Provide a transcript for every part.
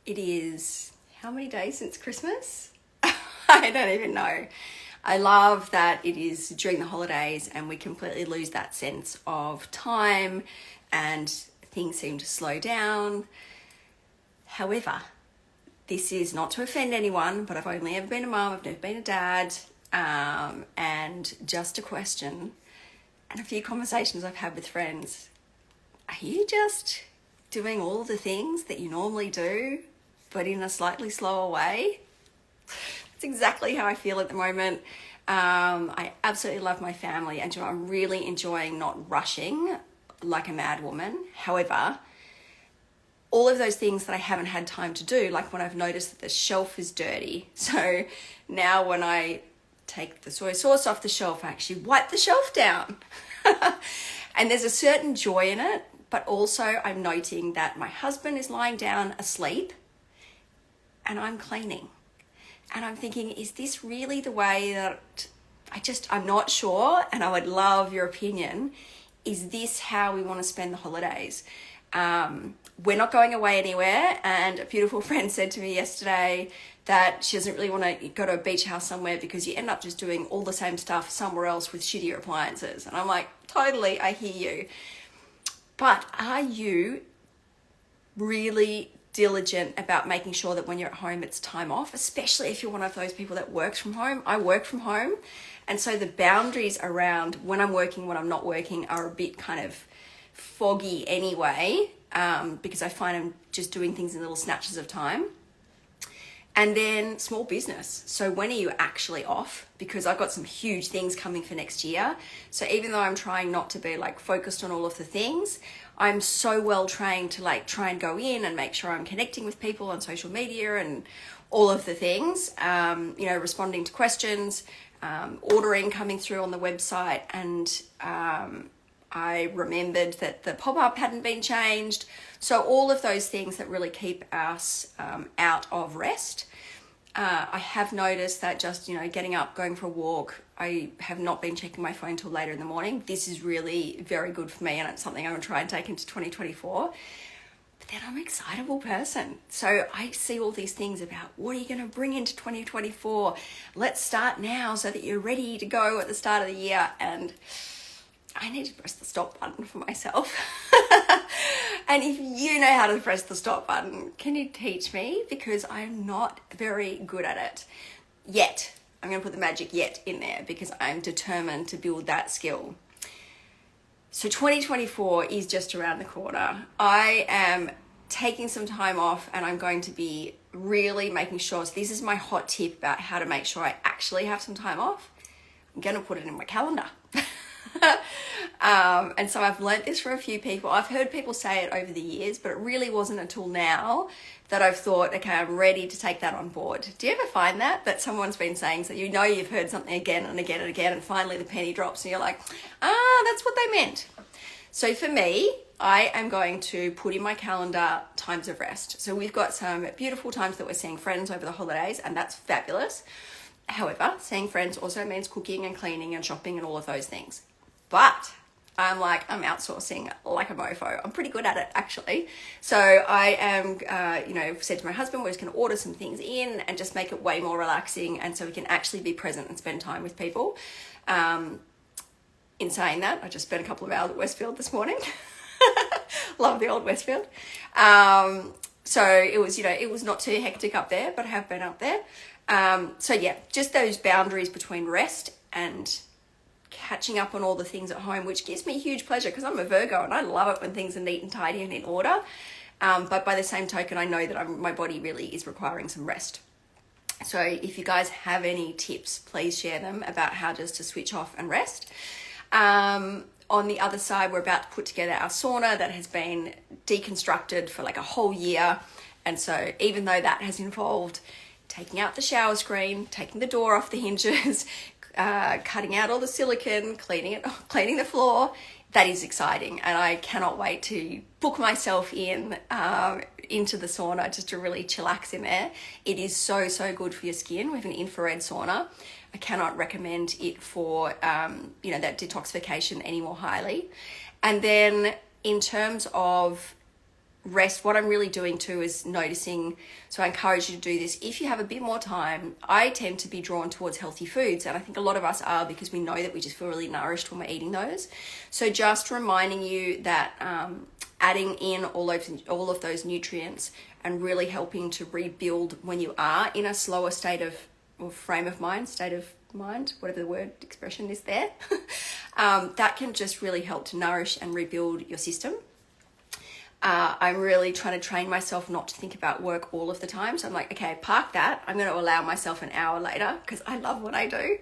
It is how many days since Christmas? I don't even know. I love that it is during the holidays and we completely lose that sense of time and things seem to slow down. However, this is not to offend anyone, but I've only ever been a mum, I've never been a dad, and just a question and a few conversations I've had with friends. Are you just doing all the things that you normally do, but in a slightly slower way? That's exactly how I feel at the moment. I absolutely love my family and I'm really enjoying not rushing like a mad woman. However, all of those things that I haven't had time to do, like when I've noticed that the shelf is dirty. So now when I take the soy sauce off the shelf, I actually wipe the shelf down. And there's a certain joy in it, but also I'm noting that my husband is lying down asleep and I'm cleaning. And I'm thinking, is this really the way that I'm not sure, and I would love your opinion. Is this how we want to spend the holidays? We're not going away anywhere, and a beautiful friend said to me yesterday that she doesn't really want to go to a beach house somewhere because you end up just doing all the same stuff somewhere else with shittier appliances. And I'm like, totally, I hear you. But are you really diligent about making sure that when you're at home it's time off, especially if you're one of those people that works from home? I work from home, and so the boundaries around when I'm working, when I'm not working are a bit kind of foggy anyway, because I find I'm just doing things in little snatches of time. And then small business. So when are you actually off? Because I've got some huge things coming for next year. So even though I'm trying not to be like focused on all of the things, I'm so well trained to like try and go in and make sure I'm connecting with people on social media and all of the things, responding to questions, ordering coming through on the website. And I remembered that the pop-up hadn't been changed. So all of those things that really keep us out of rest. I have noticed that just, getting up, going for a walk, I have not been checking my phone till later in the morning. This is really very good for me, and it's something I'm going to try and take into 2024. But then I'm an excitable person. So I see all these things about what are you going to bring into 2024? Let's start now so that you're ready to go at the start of the year. And I need to press the stop button for myself. And if you know how to press the stop button, can you teach me? Because I'm not very good at it yet. I'm going to put the magic yet in there because I'm determined to build that skill. So 2024 is just around the corner. I am taking some time off and I'm going to be really making sure. So this is my hot tip about how to make sure I actually have some time off. I'm going to put it in my calendar. And so I've learnt this from a few people. I've heard people say it over the years, but it really wasn't until now that I've thought, okay, I'm ready to take that on board. Do you ever find that someone's been saying, so you've heard something again and again and again, and finally the penny drops and you're like, that's what they meant. So for me, I am going to put in my calendar times of rest. So we've got some beautiful times that we're seeing friends over the holidays, and that's fabulous. However, seeing friends also means cooking and cleaning and shopping and all of those things. But I'm outsourcing like a mofo. I'm pretty good at it, actually. So I am, said to my husband, we're just going to order some things in and just make it way more relaxing, and so we can actually be present and spend time with people. In saying that, I just spent a couple of hours at Westfield this morning. Love the old Westfield. So it was not too hectic up there, but I have been up there. Just those boundaries between rest and catching up on all the things at home, which gives me huge pleasure because I'm a Virgo and I love it when things are neat and tidy and in order. But by the same token, I know that my body really is requiring some rest. So if you guys have any tips, please share them about how just to switch off and rest. On the other side, we're about to put together our sauna that has been deconstructed for like a whole year. And so even though that has involved taking out the shower screen, taking the door off the hinges, cutting out all the silicone, cleaning the floor, that is exciting. And I cannot wait to book myself into the sauna just to really chillax in there. It is so, so good for your skin. We have an infrared sauna. I cannot recommend it for, that detoxification any more highly. And then in terms of rest, what I'm really doing too is noticing, so I encourage you to do this. If you have a bit more time, I tend to be drawn towards healthy foods, and I think a lot of us are, because we know that we just feel really nourished when we're eating those. So just reminding you that adding in all of those nutrients and really helping to rebuild when you are in a slower state of, or state of mind, whatever the word expression is there, that can just really help to nourish and rebuild your system. I'm really trying to train myself not to think about work all of the time. So I'm like, okay, park that. I'm going to allow myself an hour later because I love what I do.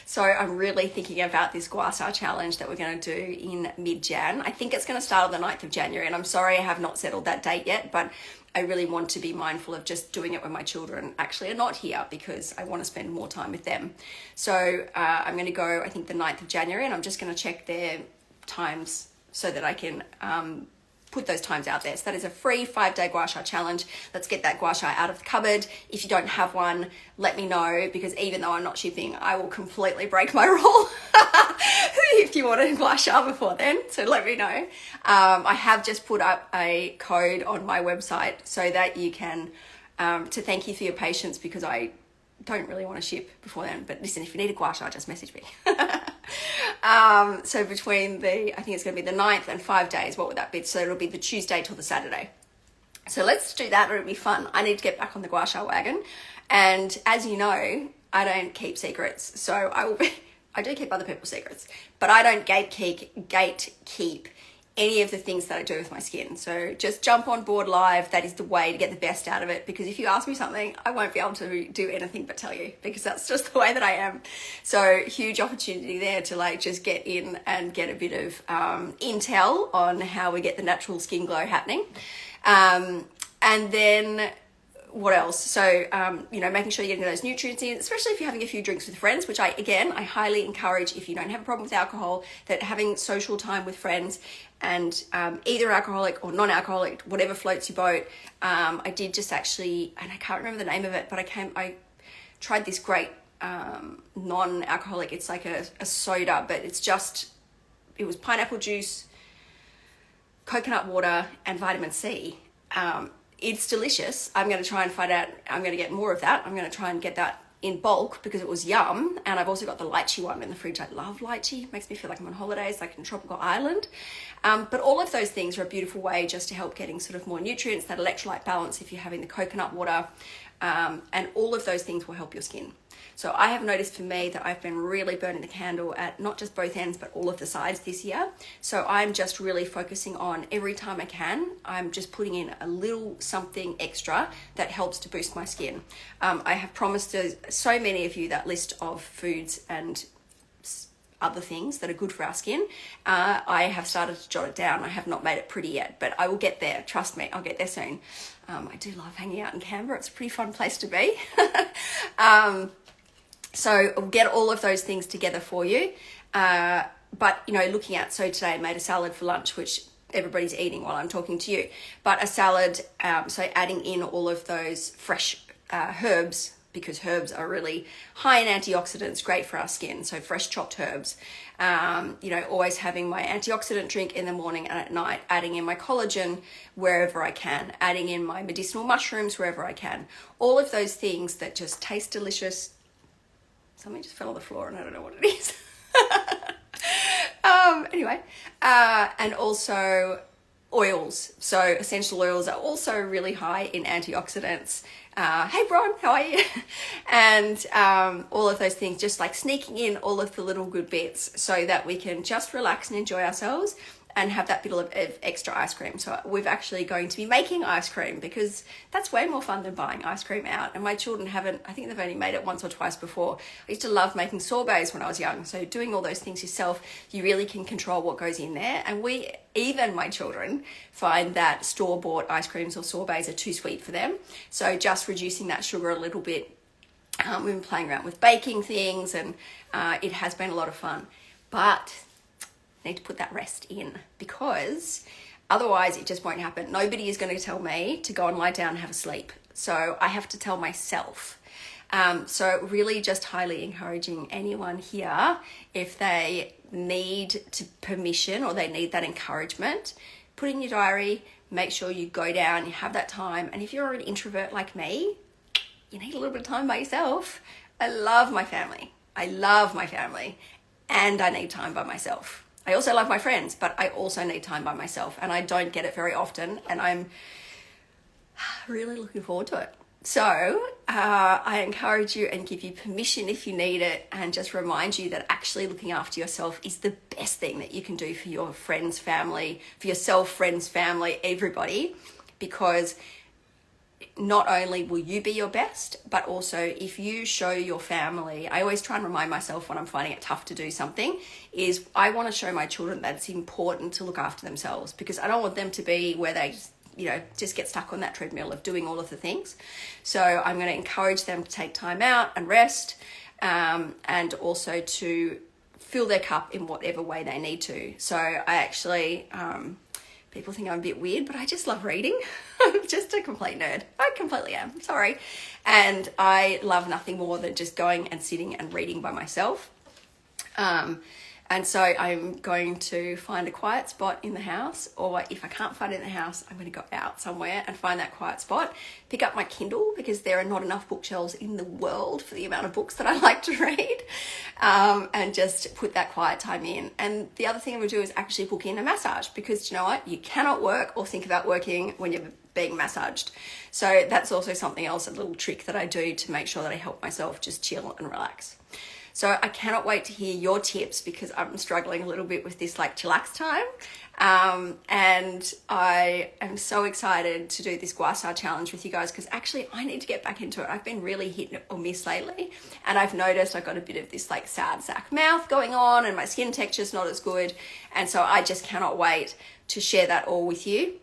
So I'm really thinking about this Gua Sha challenge that we're going to do in mid-Jan. I think it's going to start on the 9th of January. And I'm sorry I have not settled that date yet, but I really want to be mindful of just doing it when my children actually are not here, because I want to spend more time with them. So I'm going to go, I think, the 9th of January, and I'm just going to check their times so that I can put those times out there. So that is a free 5-day Gua Sha challenge. Let's get that Gua Sha out of the cupboard. If you don't have one, let me know, because even though I'm not shipping, I will completely break my rule if you want a Gua Sha before then. So let me know. I have just put up a code on my website so that you can, to thank you for your patience, because I don't really want to ship before then. But listen, if you need a Gua Sha, just message me. So between I think it's going to be the 9th and 5 days, what would that be? So it'll be the Tuesday till the Saturday. So let's do that. It'll be fun. I need to get back on the Gua Sha wagon. And as you know, I don't keep secrets. So I do keep other people's secrets, but I don't gatekeep any of the things that I do with my skin. So just jump on board live. That is the way to get the best out of it, because if you ask me something, I won't be able to do anything but tell you, because that's just the way that I am. So huge opportunity there to like just get in and get a bit of intel on how we get the natural skin glow happening. And then what else? So, making sure you're getting those nutrients in, especially if you're having a few drinks with friends, which I highly encourage. If you don't have a problem with alcohol, that having social time with friends, and either alcoholic or non-alcoholic, whatever floats your boat. I did just actually, and I can't remember the name of it, but I tried this great non-alcoholic. It's like a soda, but it was pineapple juice, coconut water, and vitamin C. It's delicious. I'm going to try and find out. I'm going to get more of that. I'm going to try and get that in bulk because it was yum. And I've also got the lychee one in the fridge. I love lychee. Makes me feel like I'm on holidays, like in a tropical island. But all of those things are a beautiful way just to help getting sort of more nutrients, that electrolyte balance if you're having the coconut water. And all of those things will help your skin. So I have noticed for me that I've been really burning the candle at not just both ends, but all of the sides this year. So I'm just really focusing on, every time I can, I'm just putting in a little something extra that helps to boost my skin. I have promised so many of you that list of foods and other things that are good for our skin. I have started to jot it down. I have not made it pretty yet, but I will get there. Trust me, I'll get there soon. I do love hanging out in Canberra. It's a pretty fun place to be. So we'll get all of those things together for you. But, looking at, so today I made a salad for lunch, which everybody's eating while I'm talking to you. But a salad, so adding in all of those fresh herbs, because herbs are really high in antioxidants, great for our skin. So fresh chopped herbs, always having my antioxidant drink in the morning and at night, adding in my collagen wherever I can, adding in my medicinal mushrooms wherever I can. All of those things that just taste delicious. Something just fell on the floor and I don't know what it is. Anyway, and also oils. So essential oils are also really high in antioxidants. Hey, Bron, how are you? And all of those things, just like sneaking in all of the little good bits so that we can just relax and enjoy ourselves and have that bit of extra ice cream. So we're actually going to be making ice cream because that's way more fun than buying ice cream out. And my children I think they've only made it once or twice before. I used to love making sorbets when I was young. So doing all those things yourself, you really can control what goes in there. And even my children find that store-bought ice creams or sorbets are too sweet for them. So just reducing that sugar a little bit. We've been playing around with baking things and it has been a lot of fun. But need to put that rest in, because otherwise it just won't happen. Nobody is going to tell me to go and lie down and have a sleep. So I have to tell myself. So really just highly encouraging anyone here, if they need permission or they need that encouragement, put in your diary, make sure you go down, you have that time. And if you're an introvert like me, you need a little bit of time by yourself. I love my family. And I need time by myself. I also love my friends, but I also need time by myself, and I don't get it very often, and I'm really looking forward to it. So I encourage you and give you permission if you need it, and just remind you that actually looking after yourself is the best thing that you can do for your friends, family, for yourself, friends, family, everybody, because not only will you be your best, but also if you show your family, I always try and remind myself when I'm finding it tough to do something, is I want to show my children that it's important to look after themselves, because I don't want them to be where they just get stuck on that treadmill of doing all of the things. So I'm going to encourage them to take time out and rest, and also to fill their cup in whatever way they need to. So I actually, people think I'm a bit weird, but I just love reading. I'm just a complete nerd. I completely am, sorry. And I love nothing more than just going and sitting and reading by myself. And so I'm going to find a quiet spot in the house, or if I can't find it in the house, I'm going to go out somewhere and find that quiet spot, pick up my Kindle, because there are not enough bookshelves in the world for the amount of books that I like to read, and just put that quiet time in. And the other thing I'm going to do is actually book in a massage, because you know what? You cannot work or think about working when you're being massaged. So that's also something else, a little trick that I do to make sure that I help myself just chill and relax. So I cannot wait to hear your tips, because I'm struggling a little bit with this like chillax time. And I am so excited to do this Gua Sha challenge with you guys, because actually I need to get back into it. I've been really hit or miss lately, and I've noticed I've got a bit of this like sad sack mouth going on, and my skin texture's not as good. And so I just cannot wait to share that all with you.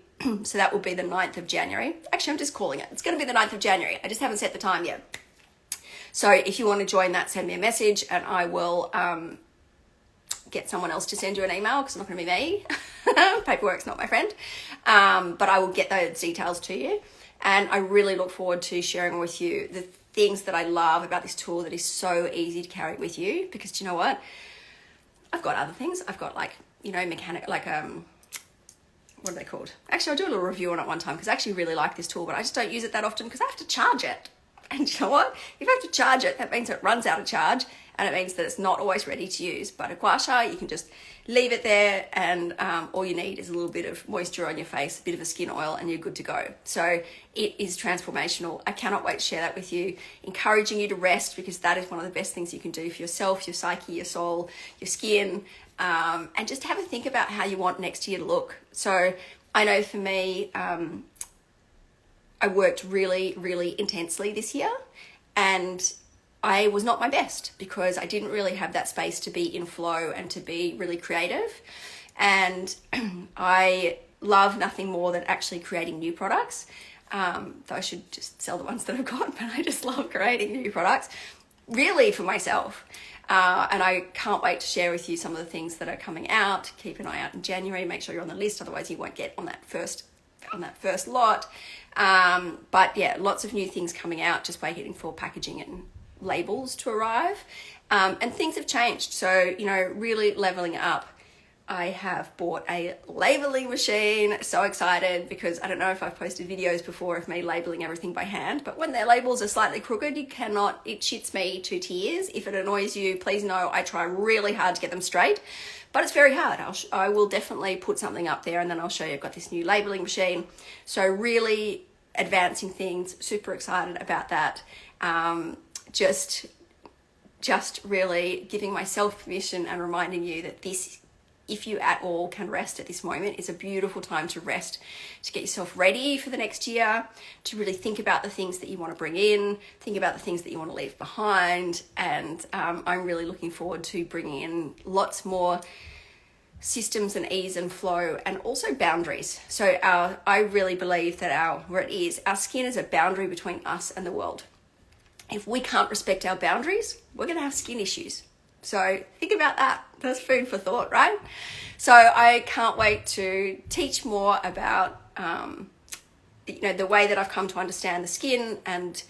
So that will be the 9th of January. Actually, I'm just calling it. It's going to be the 9th of January. I just haven't set the time yet. So if you want to join that, send me a message, and I will get someone else to send you an email, because it's not going to be me. Paperwork's not my friend. But I will get those details to you. And I really look forward to sharing with you the things that I love about this tool that is so easy to carry with you, because do you know what? I've got other things. I've got mechanic, what are they called? Actually, I'll do a little review on it one time, because I actually really like this tool, but I just don't use it that often because I have to charge it. And you know what? If I have to charge it, that means it runs out of charge, and it means that it's not always ready to use. But a Gua Sha, you can just leave it there, and all you need is a little bit of moisture on your face, a bit of a skin oil, and you're good to go. So it is transformational. I cannot wait to share that with you, encouraging you to rest, because that is one of the best things you can do for yourself, your psyche, your soul, your skin, and just have a think about how you want next year to look. So I know for me, I worked really, really intensely this year, and I was not my best, because I didn't really have that space to be in flow and to be really creative. And I love nothing more than actually creating new products. Though I should just sell the ones that I've got, but I just love creating new products, really for myself. And I can't wait to share with you some of the things that are coming out. Keep an eye out in January. Make sure you're on the list, otherwise you won't get on that first lot. But yeah, lots of new things coming out, just waiting for packaging and labels to arrive. And things have changed. So, really leveling up. I have bought a labeling machine. So excited, because I don't know if I've posted videos before of me labeling everything by hand, but when their labels are slightly crooked, it shits me to tears. If it annoys you, please know I try really hard to get them straight, but it's very hard. I will definitely put something up there, and then I'll show you I've got this new labeling machine. So really advancing things, super excited about that. Just really giving myself permission and reminding you that this, if you at all can rest at this moment, is a beautiful time to rest, to get yourself ready for the next year, to really think about the things that you want to bring in, think about the things that you want to leave behind. And I'm really looking forward to bringing in lots more systems and ease and flow, and also boundaries. So I really believe that our skin is a boundary between us and the world. If we can't respect our boundaries, we're going to have skin issues. So think about that. That's food for thought, right? So I can't wait to teach more about, the way that I've come to understand the skin and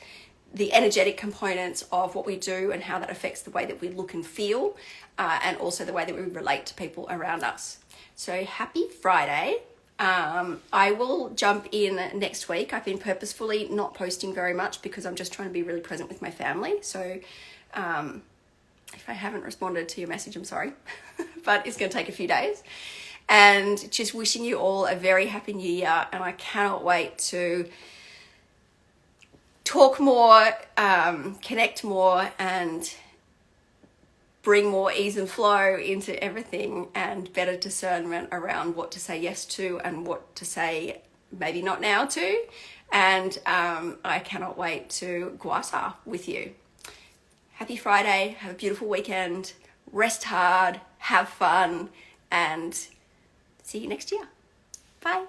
the energetic components of what we do, and how that affects the way that we look and feel, and also the way that we relate to people around us. So happy Friday. I will jump in next week. I've been purposefully not posting very much because I'm just trying to be really present with my family. So if I haven't responded to your message, I'm sorry, but it's going to take a few days. And just wishing you all a very happy new year. And I cannot wait to talk more, connect more, and bring more ease and flow into everything, and better discernment around what to say yes to and what to say maybe not now to. And I cannot wait to Gua Sha with you. Happy Friday, have a beautiful weekend, rest hard, have fun, and see you next year. Bye.